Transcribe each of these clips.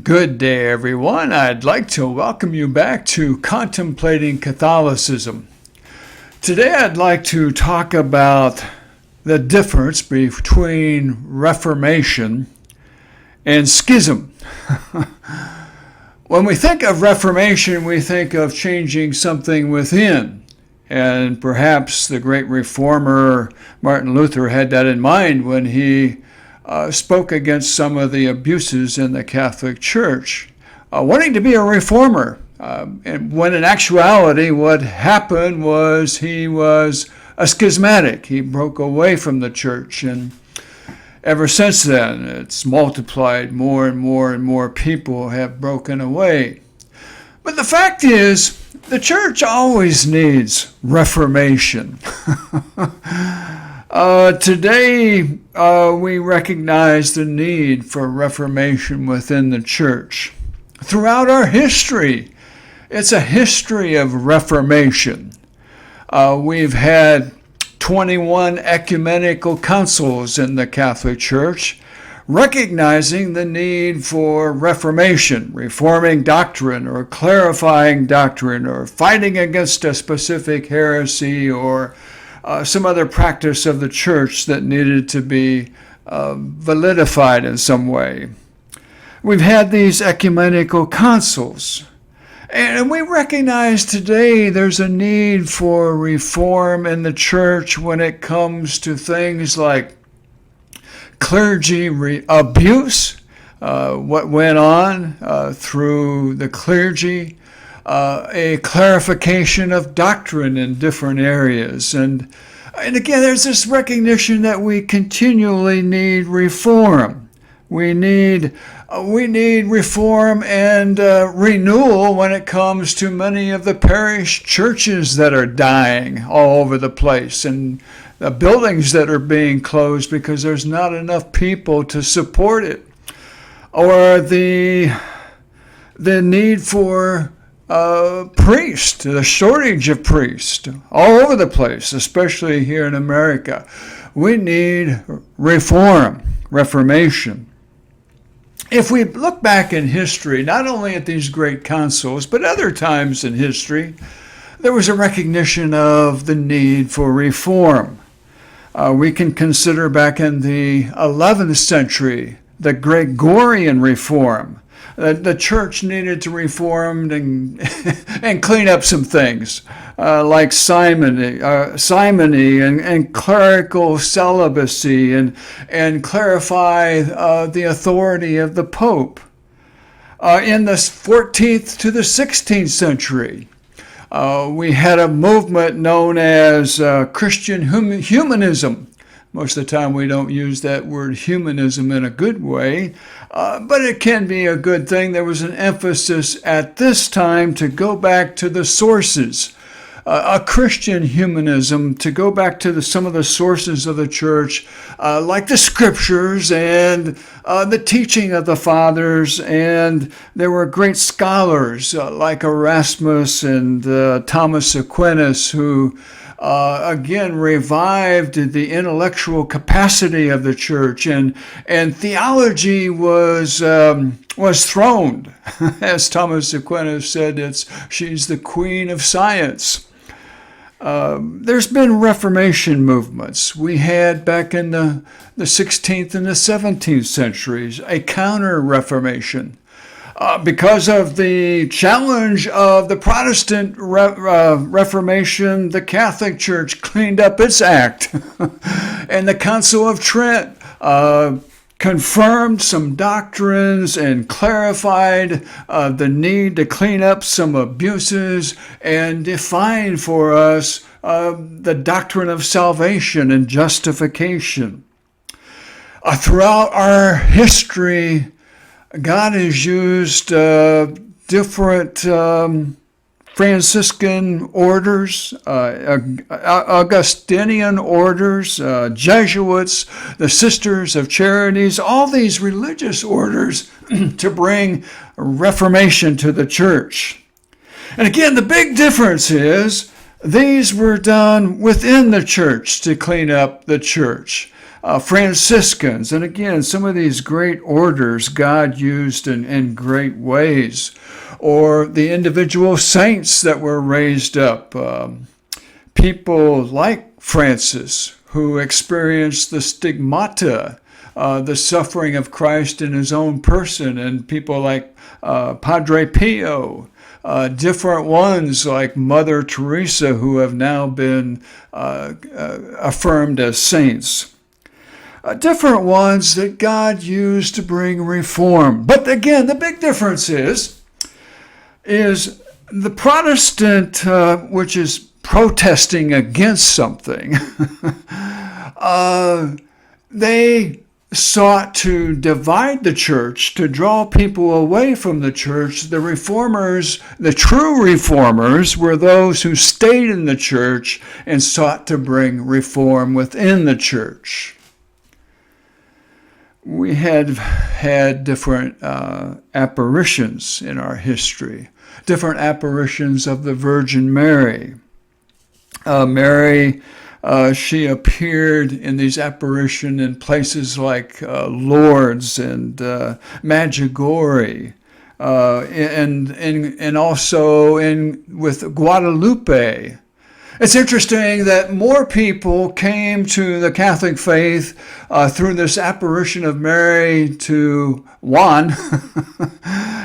Good day, everyone. I'd like to welcome you back to Contemplating Catholicism. Today I'd like to talk about the difference between Reformation and Schism. When we think of Reformation, we think of changing something within. And perhaps the great reformer Martin Luther had that in mind when he spoke against some of the abuses in the Catholic Church, wanting to be a reformer. And when in actuality what happened was he was a schismatic. He broke away from the church, and ever since then it's multiplied. More and more and more people have broken away. But the fact is, the church always needs reformation. Today, we recognize the need for reformation within the church. Throughout our history, it's a history of reformation. We've had 21 ecumenical councils in the Catholic Church, recognizing the need for reformation, reforming doctrine or clarifying doctrine or fighting against a specific heresy or some other practice of the church that needed to be validified in some way. We've had these ecumenical councils, and we recognize today there's a need for reform in the church when it comes to things like clergy abuse, what went on through the clergy, a clarification of doctrine in different areas. And again, there's this recognition that we continually need reform. We need reform and renewal when it comes to many of the parish churches that are dying all over the place, and the buildings that are being closed because there's not enough people to support it, or the need for priests, the shortage of priests all over the place, especially here in America. We need reformation. If we look back in history, not only at these great councils, but other times in history, there was a recognition of the need for reform. We can consider back in the 11th century, the Gregorian reform. The church needed to reform and clean up some things, like simony and clerical celibacy, and clarify the authority of the Pope. In the 14th to the 16th century, we had a movement known as Christian humanism. Most of the time we don't use that word humanism in a good way, but it can be a good thing. There was an emphasis at this time to go back to the sources, a Christian humanism, to go back to some of the sources of the church, like the scriptures and the teaching of the fathers. And there were great scholars like Erasmus and Thomas Aquinas who again revived the intellectual capacity of the church, and theology was throned. As Thomas Aquinas said, she's the queen of science. There's been Reformation movements. We had back in the 16th and the 17th centuries a counter-Reformation. Because of the challenge of the Protestant Reformation, the Catholic Church cleaned up its act. And the Council of Trent confirmed some doctrines and clarified the need to clean up some abuses and define for us the doctrine of salvation and justification. Throughout our history, God has used different Franciscan orders, Augustinian orders, Jesuits, the Sisters of Charities, all these religious orders to bring reformation to the church. And again, the big difference is these were done within the church to clean up the church. Franciscans, and again, some of these great orders God used in great ways, or the individual saints that were raised up, people like Francis, who experienced the stigmata, the suffering of Christ in his own person, and people like Padre Pio, different ones like Mother Teresa, who have now been affirmed as saints. Different ones that God used to bring reform. But again, the big difference is the Protestant, which is protesting against something, they sought to divide the church, to draw people away from the church. The reformers, the true reformers, were those who stayed in the church and sought to bring reform within the church. We had different apparitions in our history, different apparitions of the Virgin Mary. Mary, she appeared in these apparitions in places like Lourdes and Medjugorje, and also with Guadalupe. It's interesting that more people came to the Catholic faith through this apparition of Mary to Juan,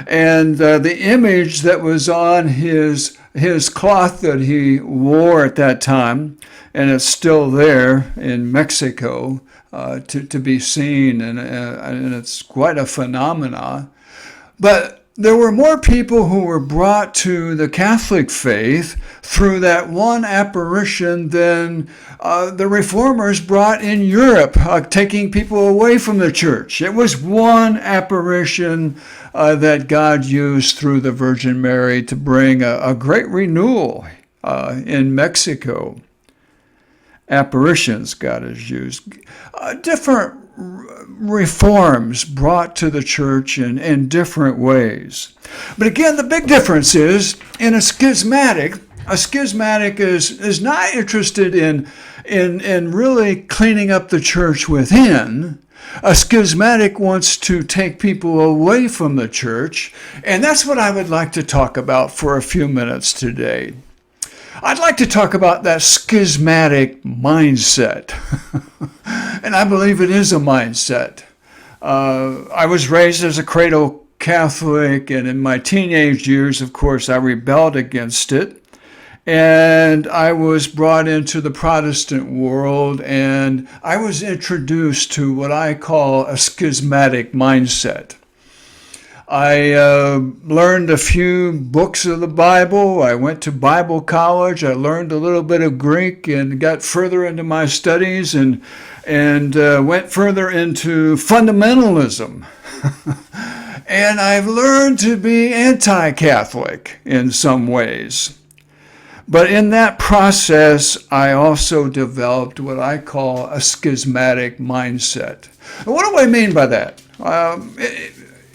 and the image that was on his cloth that he wore at that time, and it's still there in Mexico to be seen, and it's quite a phenomena. But there were more people who were brought to the Catholic faith through that one apparition than the reformers brought in Europe, taking people away from the church. It was one apparition that God used through the Virgin Mary to bring a great renewal in Mexico. Apparitions God has used. Different reforms brought to the church in different ways. But again, the big difference is in a schismatic is not interested in really cleaning up the church within. A schismatic wants to take people away from the church, and that's what I would like to talk about for a few minutes today. I'd like to talk about that schismatic mindset. And I believe it is a mindset. I was raised as a cradle Catholic, and in my teenage years, of course, I rebelled against it. And I was brought into the Protestant world, and I was introduced to what I call a schismatic mindset. I learned a few books of the Bible. I went to Bible college. I learned a little bit of Greek and got further into my studies and went further into fundamentalism. And I've learned to be anti-Catholic in some ways. But in that process, I also developed what I call a schismatic mindset. What do I mean by that?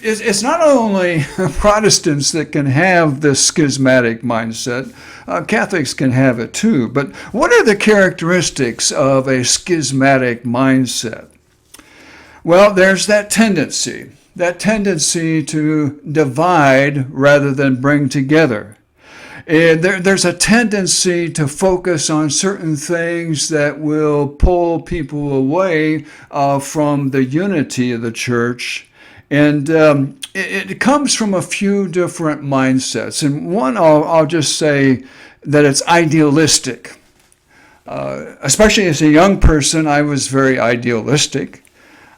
It's not only Protestants that can have this schismatic mindset, Catholics can have it too. But what are the characteristics of a schismatic mindset? Well, there's that tendency to divide rather than bring together. There's a tendency to focus on certain things that will pull people away from the unity of the church. And it comes from a few different mindsets. And one, I'll just say that it's idealistic. Especially as a young person, I was very idealistic.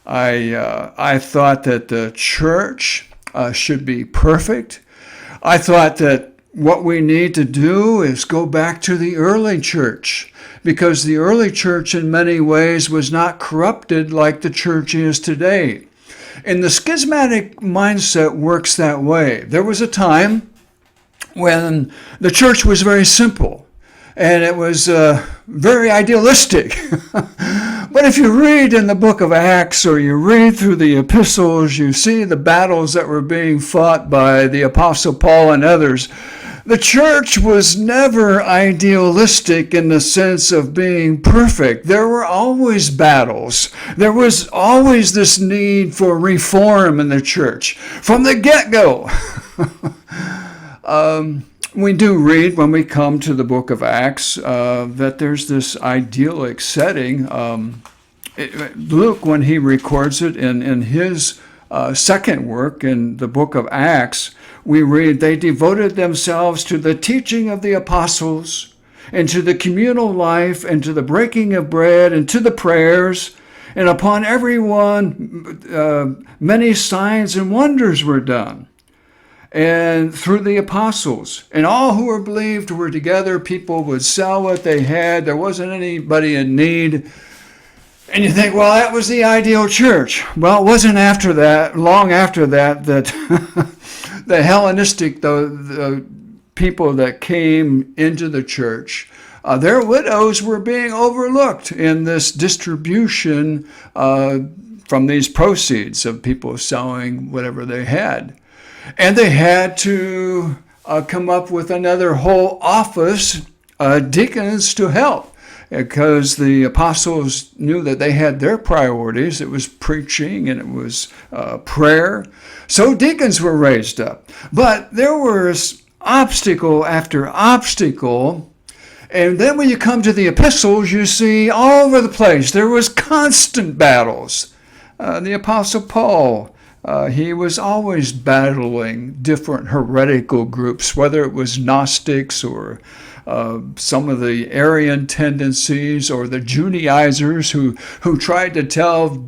I thought that the church should be perfect. I thought that what we need to do is go back to the early church, because the early church in many ways was not corrupted like the church is today. And the schismatic mindset works that way. There was a time when the church was very simple and it was very idealistic. But if you read in the book of Acts or you read through the epistles, you see the battles that were being fought by the Apostle Paul and others. The church was never idealistic in the sense of being perfect. There were always battles. There was always this need for reform in the church from the get-go. We do read when we come to the book of Acts that there's this idyllic setting. Luke, when he records it in his second work in the book of Acts, we read, they devoted themselves to the teaching of the apostles and to the communal life and to the breaking of bread and to the prayers. And upon everyone, many signs and wonders were done. And through the apostles, and all who were believed were together. People would sell what they had. There wasn't anybody in need. And you think, well, that was the ideal church. Well, it wasn't after that, long after that, that the Hellenistic, the people that came into the church, their widows were being overlooked in this distribution from these proceeds of people selling whatever they had. And they had to come up with another whole office, deacons, to help, because the apostles knew that they had their priorities. It was preaching and it was prayer. So deacons were raised up. But there was obstacle after obstacle. And then when you come to the epistles, you see all over the place, there was constant battles. The Apostle Paul, he was always battling different heretical groups, whether it was Gnostics or some of the Arian tendencies or the Judaizers who tried to tell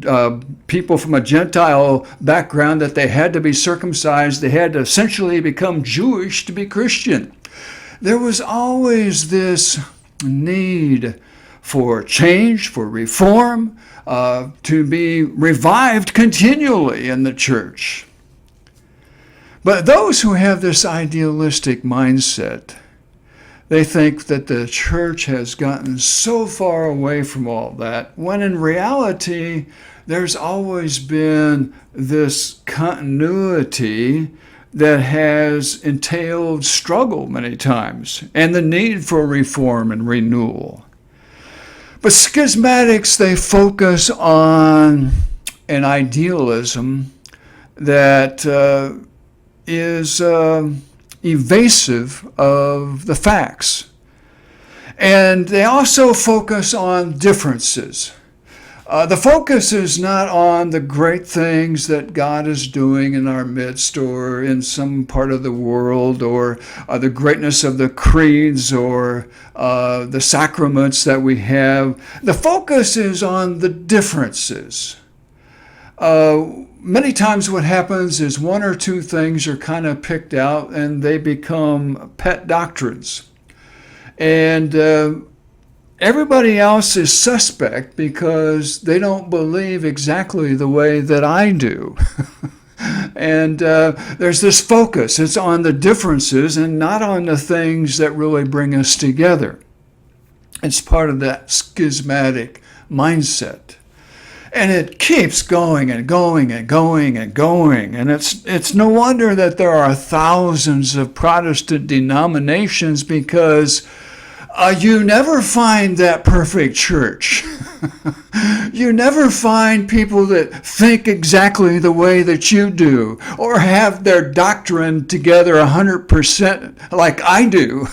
people from a Gentile background that they had to be circumcised, they had to essentially become Jewish to be Christian. There was always this need for change, for reform, to be revived continually in the church. But those who have this idealistic mindset, they think that the church has gotten so far away from all that, when in reality, there's always been this continuity that has entailed struggle many times, and the need for reform and renewal. But schismatics, they focus on an idealism that is evasive of the facts. And they also focus on differences. The focus is not on the great things that God is doing in our midst or in some part of the world, or the greatness of the creeds or the sacraments that we have. The focus is on the differences. Many times what happens is one or two things are kind of picked out and they become pet doctrines. And everybody else is suspect because they don't believe exactly the way that I do. And there's this focus. It's on the differences and not on the things that really bring us together. It's part of that schismatic mindset. And it keeps going and going and going and going. And it's no wonder that there are thousands of Protestant denominations, because you never find that perfect church. You never find people that think exactly the way that you do or have their doctrine together 100% like I do.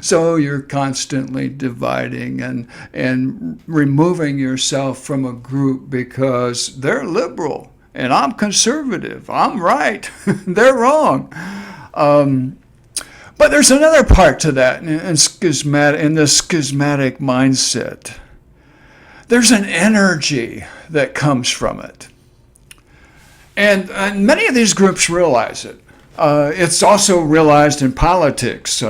So you're constantly dividing and removing yourself from a group because they're liberal and I'm conservative. I'm right. They're wrong. But there's another part to that in the schismatic mindset. There's an energy that comes from it. And many of these groups realize it. It's also realized in politics.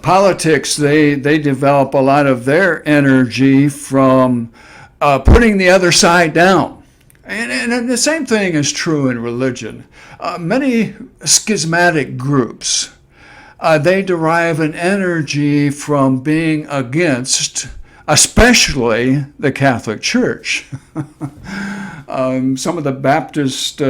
Politics, they develop a lot of their energy from putting the other side down. And the same thing is true in religion. Many schismatic groups, they derive an energy from being against, especially the Catholic Church. Some of the Baptist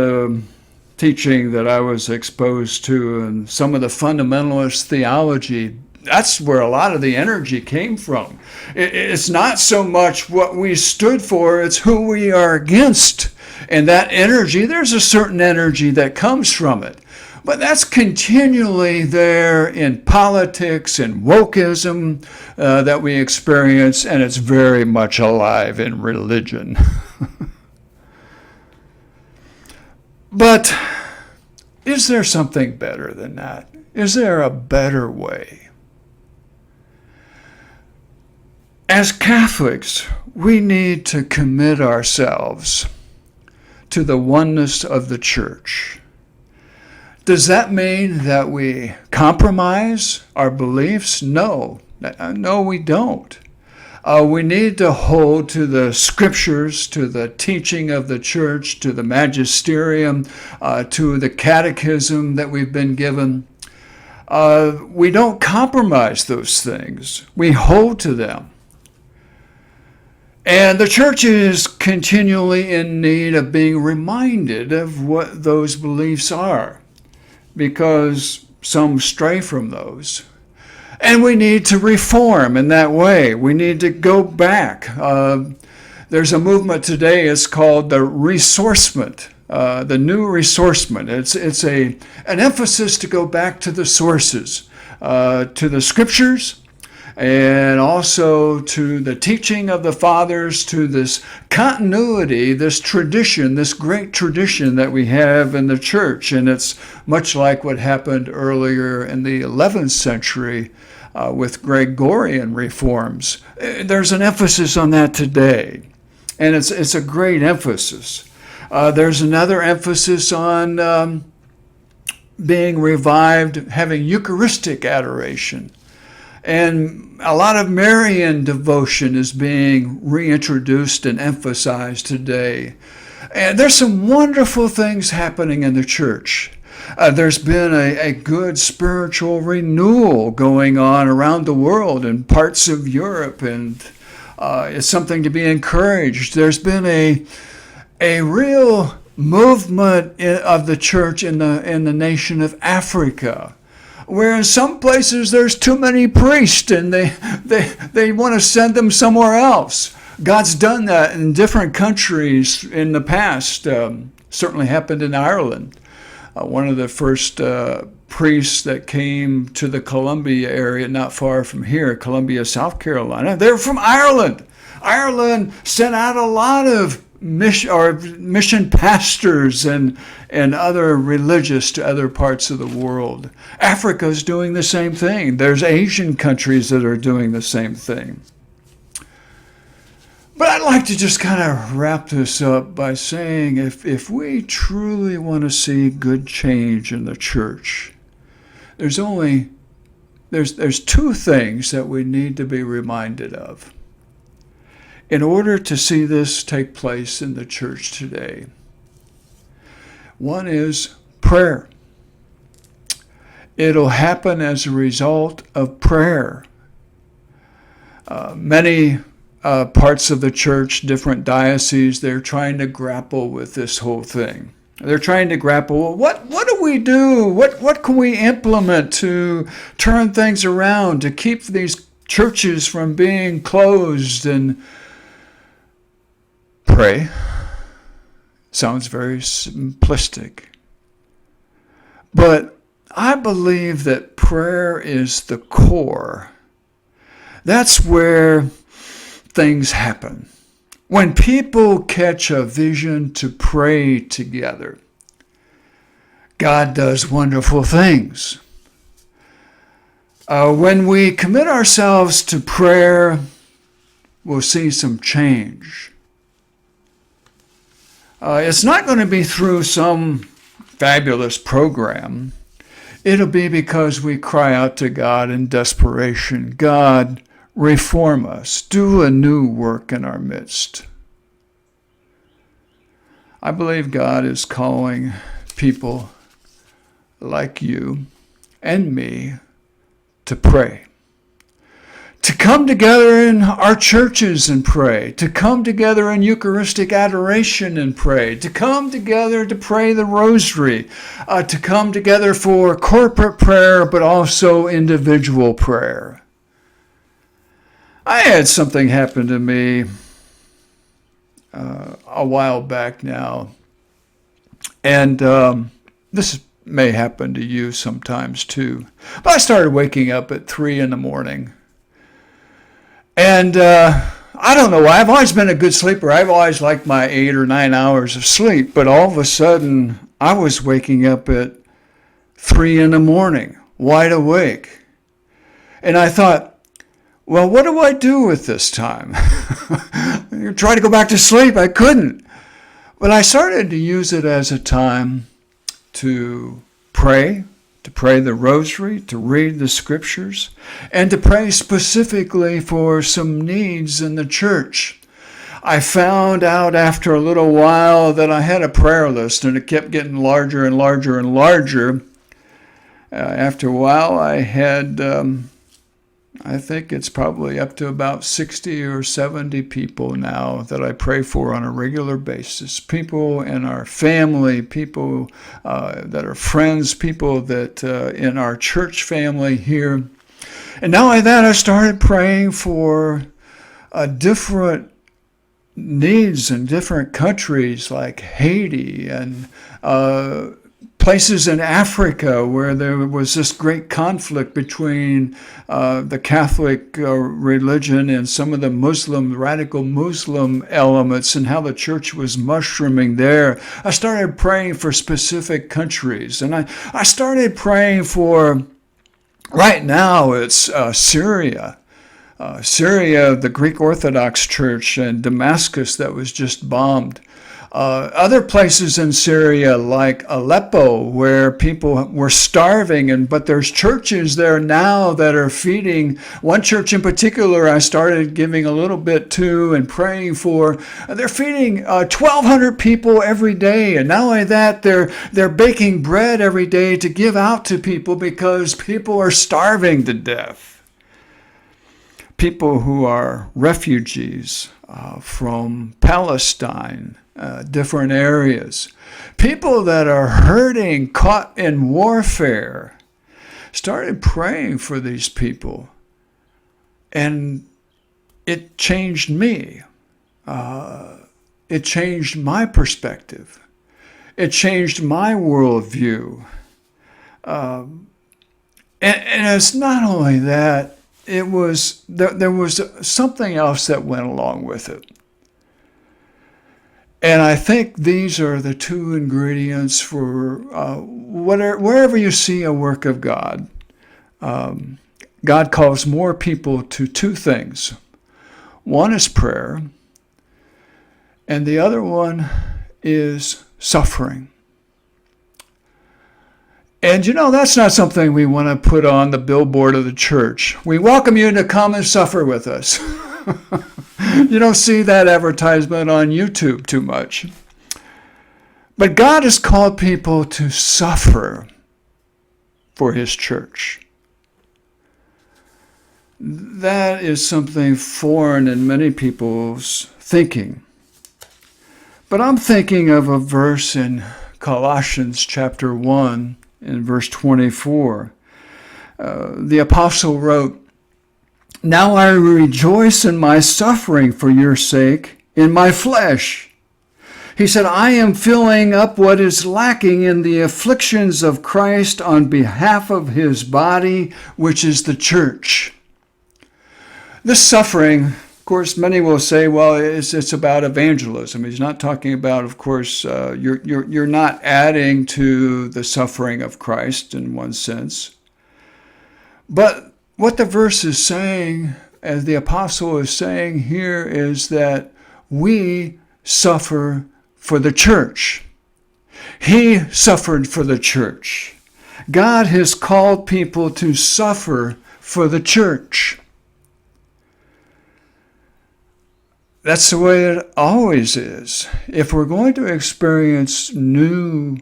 teaching that I was exposed to and some of the fundamentalist theology, that's where a lot of the energy came from. It's not so much what we stood for, it's who we are against. And that energy, there's a certain energy that comes from it. But that's continually there in politics and wokeism that we experience, and it's very much alive in religion. But is there something better than that? Is there a better way? As Catholics, we need to commit ourselves to the oneness of the Church. Does that mean that we compromise our beliefs? No. No, we don't. We need to hold to the scriptures, to the teaching of the church, to the magisterium, to the catechism that we've been given. We don't compromise those things. We hold to them. And the church is continually in need of being reminded of what those beliefs are, because some stray from those. And we need to reform in that way. We need to go back. There's a movement today, it's called the resourcement, the new resourcement. It's an emphasis to go back to the sources, to the scriptures, and also to the teaching of the fathers, to this continuity, this tradition, this great tradition that we have in the church. And it's much like what happened earlier in the 11th century with Gregorian reforms. There's an emphasis on that today, and it's a great emphasis. There's another emphasis on being revived, having Eucharistic adoration. And a lot of Marian devotion is being reintroduced and emphasized today. And there's some wonderful things happening in the church. There's been a good spiritual renewal going on around the world in parts of Europe, and it's something to be encouraged. There's been a real movement of the church in the nation of Africa, where in some places there's too many priests and they want to send them somewhere else. God's done that in different countries in the past. Certainly happened in Ireland. One of the first priests that came to the Columbia area, not far from here, Columbia, South Carolina, they're from Ireland. Ireland sent out a lot of mission pastors and other religious to other parts of the world. Africa's doing the same thing. There's Asian countries that are doing the same thing. But I'd like to just kind of wrap this up by saying if we truly want to see good change in the church, there's two things that we need to be reminded of in order to see this take place in the church today. One is prayer. It'll happen as a result of prayer. Many parts of the church, different dioceses, they're trying to grapple with this whole thing. They're trying to grapple, what do we do? What can we implement to turn things around, to keep these churches from being closed? And pray sounds very simplistic. But I believe that prayer is the core. That's where things happen. When people catch a vision to pray together, God does wonderful things. When we commit ourselves to prayer, we'll see some change. It's not going to be through some fabulous program. It'll be because we cry out to God in desperation. God, reform us. Do a new work in our midst. I believe God is calling people like you and me to pray. To come together in our churches and pray. To come together in Eucharistic adoration and pray. To come together to pray the rosary. To come together for corporate prayer, but also individual prayer. I had something happen to me a while back now. And this may happen to you sometimes too. But I started waking up at 3 in the morning. And I don't know why. I've always been a good sleeper. I've always liked my 8 or 9 hours of sleep. But all of a sudden, I was waking up at 3 in the morning, wide awake. And I thought, well, what do I do with this time? Try to go back to sleep. I couldn't. But I started to use it as a time to pray the rosary, to read the scriptures, and to pray specifically for some needs in the church. I found out after a little while that I had a prayer list, and it kept getting larger and larger and larger. After a while, I had, I think it's probably up to about 60 or 70 people now that I pray for on a regular basis. People in our family, people that are friends, people that in our church family here. And not only that, I started praying for different needs in different countries like Haiti and places in Africa where there was this great conflict between the Catholic religion and some of the radical Muslim elements, and how the church was mushrooming there. I started praying for specific countries, and I started praying for, right now it's Syria. Syria, the Greek Orthodox Church in Damascus that was just bombed. Other places in Syria like Aleppo where people were starving, but there's churches there now that are feeding. One church in particular I started giving a little bit to and praying for. They're feeding 1,200 people every day, and not only that, they're baking bread every day to give out to people because people are starving to death. People who are refugees from Palestine, different areas. People that are hurting, caught in warfare. Started praying for these people. And it changed me. It changed my perspective. It changed my worldview. And it's not only that, there was something else that went along with it. And I think these are the two ingredients for wherever you see a work of God. God calls more people to two things. One is prayer, and the other one is suffering. And that's not something we want to put on the billboard of the church. We welcome you to come and suffer with us. You don't see that advertisement on YouTube too much. But God has called people to suffer for his church. That is something foreign in many people's thinking. But I'm thinking of a verse in Colossians chapter 1 in verse 24. The apostle wrote, "Now I rejoice in my suffering for your sake in my flesh." He said, "I am filling up what is lacking in the afflictions of Christ on behalf of his body, which is the church." This suffering, of course, many will say, well, it's about evangelism. He's not talking about, of course, you're not adding to the suffering of Christ in one sense. But what the verse is saying, as the apostle is saying here, is that we suffer for the church. He suffered for the church. God has called people to suffer for the church. That's the way it always is. If we're going to experience new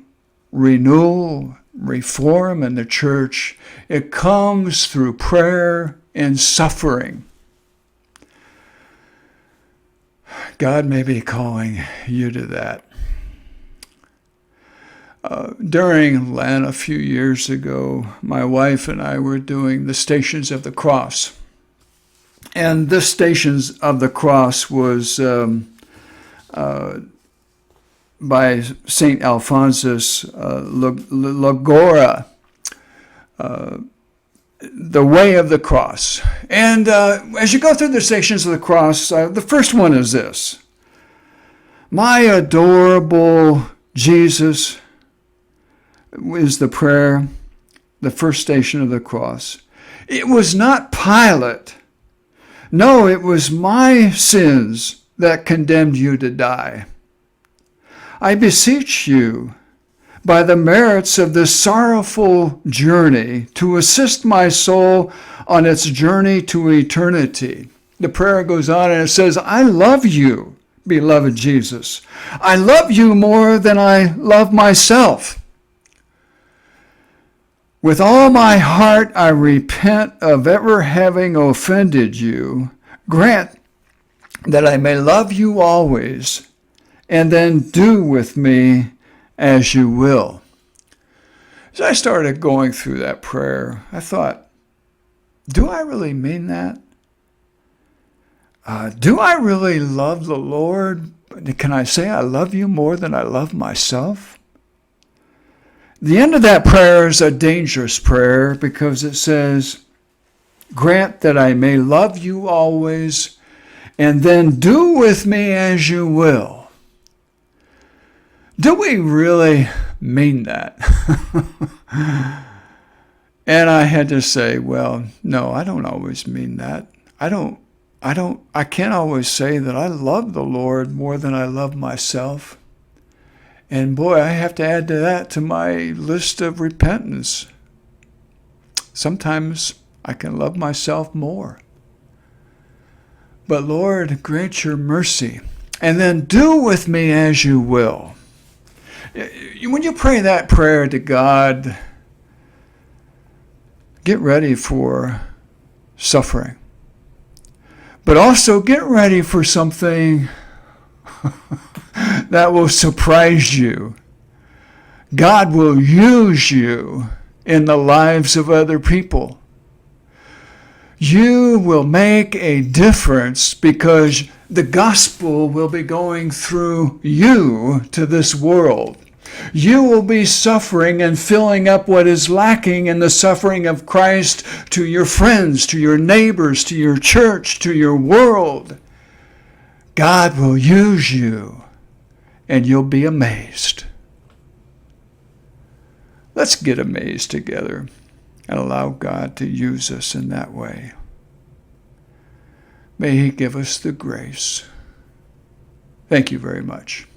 renewal reform in the church, it comes through prayer and suffering. God may be calling you to that. During Lent a few years ago, my wife and I were doing the Stations of the Cross. And this Stations of the Cross was by St. Alphonsus Lagora, the way of the cross. And as you go through the Stations of the Cross, the first one is this: my adorable Jesus, is the prayer, the first station of the cross. It was not Pilate. No, it was my sins that condemned you to die. I beseech you, by the merits of this sorrowful journey, to assist my soul on its journey to eternity. The prayer goes on and it says, I love you, beloved Jesus. I love you more than I love myself. With all my heart I repent of ever having offended you. Grant that I may love you always, and then do with me as you will. As I started going through that prayer, I thought, do I really mean that? Do I really love the Lord? Can I say I love you more than I love myself? The end of that prayer is a dangerous prayer because it says, grant that I may love you always, and then do with me as you will. Do we really mean that? And I had to say, well, no, I don't always mean that. I can't always say that I love the Lord more than I love myself. And boy, I have to add to that to my list of repentance. Sometimes I can love myself more. But Lord, grant your mercy, and then do with me as you will. When you pray that prayer to God, get ready for suffering. But also get ready for something that will surprise you. God will use you in the lives of other people. You will make a difference because the gospel will be going through you to this world. You will be suffering and filling up what is lacking in the suffering of Christ to your friends, to your neighbors, to your church, to your world. God will use you, and you'll be amazed. Let's get amazed together and allow God to use us in that way. May He give us the grace. Thank you very much.